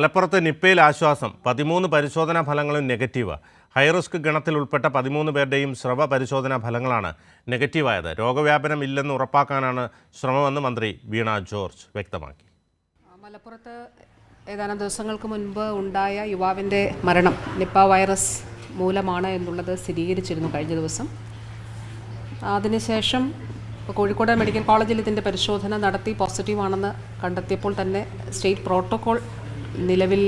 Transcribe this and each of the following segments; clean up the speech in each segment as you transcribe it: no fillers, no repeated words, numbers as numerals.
മലപ്പുറത്ത് നിപ്പയിൽ ആശ്വാസം. 13 പരിശോധനാ ഫലങ്ങളും നെഗറ്റീവ്. ഹൈറിസ്ക് ഗണത്തിൽ ഉൾപ്പെട്ട 13 പേരുടെയും സ്രവ പരിശോധനാ ഫലങ്ങളാണ് നെഗറ്റീവായത്. രോഗവ്യാപനം ഇല്ലെന്ന് ഉറപ്പാക്കാനാണ് ശ്രമമെന്ന് മന്ത്രി വീണ ജോർജ് വ്യക്തമാക്കി. മലപ്പുറത്ത് ഏതാനും ദിവസങ്ങൾക്ക് മുൻപ് ഉണ്ടായ യുവാവിൻ്റെ മരണം നിപ്പ വൈറസ് മൂലമാണ് എന്നുള്ളത് സ്ഥിരീകരിച്ചിരുന്നു കഴിഞ്ഞ ദിവസം. അതിനുശേഷം കോഴിക്കോട് മെഡിക്കൽ കോളേജിൽ ഇതിൻ്റെ പരിശോധന നടത്തി പോസിറ്റീവാണെന്ന് കണ്ടെത്തിയപ്പോൾ തന്നെ സ്റ്റേറ്റ് പ്രോട്ടോകോൾ നിലവിൽ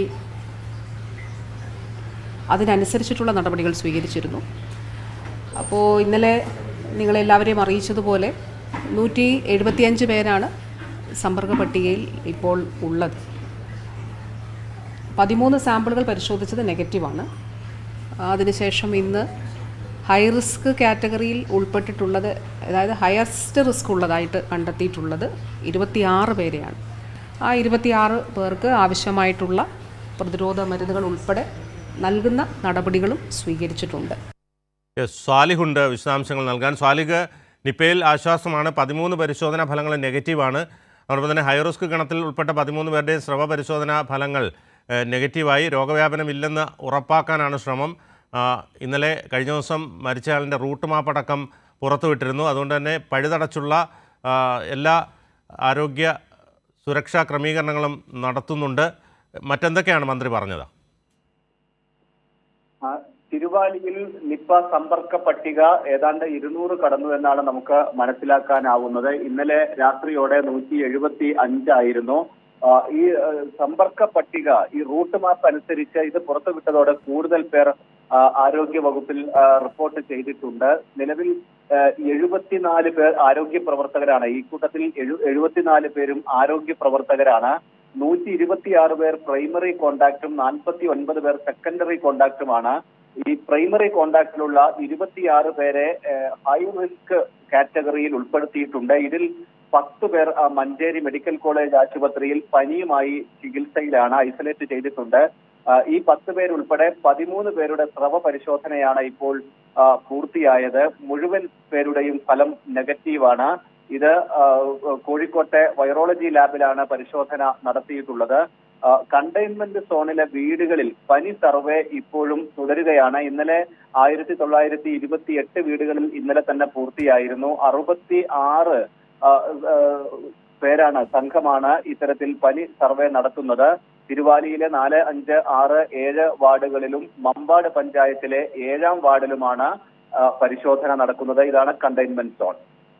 അതിനനുസരിച്ചിട്ടുള്ള നടപടികൾ സ്വീകരിച്ചിരുന്നു. അപ്പോൾ ഇന്നലെ നിങ്ങളെല്ലാവരെയും അറിയിച്ചതുപോലെ 175 പേരാണ് സമ്പർക്ക പട്ടികയിൽ ഇപ്പോൾ ഉള്ളത്. 13 സാമ്പിളുകൾ പരിശോധിച്ചത് നെഗറ്റീവാണ്. അതിനുശേഷം ഇന്ന് ഹൈ റിസ്ക് കാറ്റഗറിയിൽ ഉൾപ്പെട്ടിട്ടുള്ളത്, അതായത് ഹയസ്റ്റ് റിസ്ക് ഉള്ളതായിട്ട് കണ്ടെത്തിയിട്ടുള്ളത് 26 പേരെയാണ്. ആ 26 പേർക്ക് ആവശ്യമായിട്ടുള്ള പ്രതിരോധ മരുന്നുകൾ ഉൾപ്പെടെ നൽകുന്ന നടപടികളും സ്വീകരിച്ചിട്ടുണ്ട്. സ്വാലിഹുണ്ട് വിശദാംശങ്ങൾ നൽകാൻ. സ്വാലിഹ്, നിപ്പയിൽ ആശ്വാസമാണ്. 13 പരിശോധനാ ഫലങ്ങൾ നെഗറ്റീവാണ്. അതോടൊപ്പം തന്നെ ഹൈറിസ്ക് ഗണത്തിൽ ഉൾപ്പെട്ട 13 പേരുടെയും സ്രവ പരിശോധനാ ഫലങ്ങൾ നെഗറ്റീവായി. രോഗവ്യാപനം ഇല്ലെന്ന് ഉറപ്പാക്കാനാണ് ശ്രമം. ഇന്നലെ കഴിഞ്ഞ ദിവസം മരിച്ചയാളിൻ്റെ റൂട്ട് മാപ്പടക്കം പുറത്തുവിട്ടിരുന്നു. അതുകൊണ്ട് തന്നെ പഴുതടച്ചുള്ള എല്ലാ ആരോഗ്യ സുരക്ഷാ ക്രമീകരണങ്ങളും നടത്തുന്നുണ്ട്. മറ്റെന്തൊക്കെയാണ് മന്ത്രി പറഞ്ഞത്? തിരുവാലിയിൽ നിപ്പ സമ്പർക്ക പട്ടിക ഏതാണ്ട് 200 കടന്നു എന്നാണ് നമുക്ക് മനസ്സിലാക്കാനാവുന്നത്. ഇന്നലെ രാത്രിയോടെ 175 ആയിരുന്നു. ഈ സമ്പർക്ക പട്ടിക, ഈ റൂട്ട് മാപ്പ് അനുസരിച്ച് ഇത് പുറത്തുവിട്ടതോടെ കൂടുതൽ പേർ ആരോഗ്യ വകുപ്പിൽ റിപ്പോർട്ട് ചെയ്തിട്ടുണ്ട്. നിലവിൽ 74 പേർ ആരോഗ്യ പ്രവർത്തകരാണ്. ഈ കൂട്ടത്തിൽ 74 പേരും ആരോഗ്യ പ്രവർത്തകരാണ്. 126 പേർ പ്രൈമറി കോണ്ടാക്റ്റും 49 പേർ സെക്കൻഡറി കോണ്ടാക്റ്റുമാണ്. ഈ പ്രൈമറി കോണ്ടാക്റ്റിലുള്ള 26 പേരെ ഹൈ റിസ്ക് കാറ്റഗറിയിൽ ഉൾപ്പെടുത്തിയിട്ടുണ്ട്. ഇതിൽ 10 പേർ മഞ്ചേരി മെഡിക്കൽ കോളേജ് ആശുപത്രിയിൽ പനിയുമായി ചികിത്സയിലാണ്, ഐസൊലേറ്റ് ചെയ്തിട്ടുണ്ട്. ഈ 10 പേരുൾപ്പെടെ 13 പേരുടെ സ്രവ പരിശോധനയാണ് ഇപ്പോൾ പൂർത്തിയായത്. മുഴുവൻ പേരുടെയും ഫലം നെഗറ്റീവാണ്. ഇത് കോഴിക്കോട്ടെ വൈറോളജി ലാബിലാണ് പരിശോധന നടത്തിയിട്ടുള്ളത്. കണ്ടെയ്ൻമെന്റ് സോണിലെ വീടുകളിൽ പനി സർവേ ഇപ്പോഴും തുടരുകയാണ്. ഇന്നലെ 1928 വീടുകളിൽ ഇന്നലെ തന്നെ പൂർത്തിയായിരുന്നു. 66 പേരാണ്, സംഘമാണ് ഇത്തരത്തിൽ പനി സർവേ നടത്തുന്നത്. തിരുവാലിയിലെ 4, 5, 6, 7 വാർഡുകളിലും മമ്പാട് പഞ്ചായത്തിലെ 7ാം വാർഡിലുമാണ് പരിശോധന നടക്കുന്നത്. ഇതാണ് കണ്ടെയ്ൻമെന്റ് സോൺ.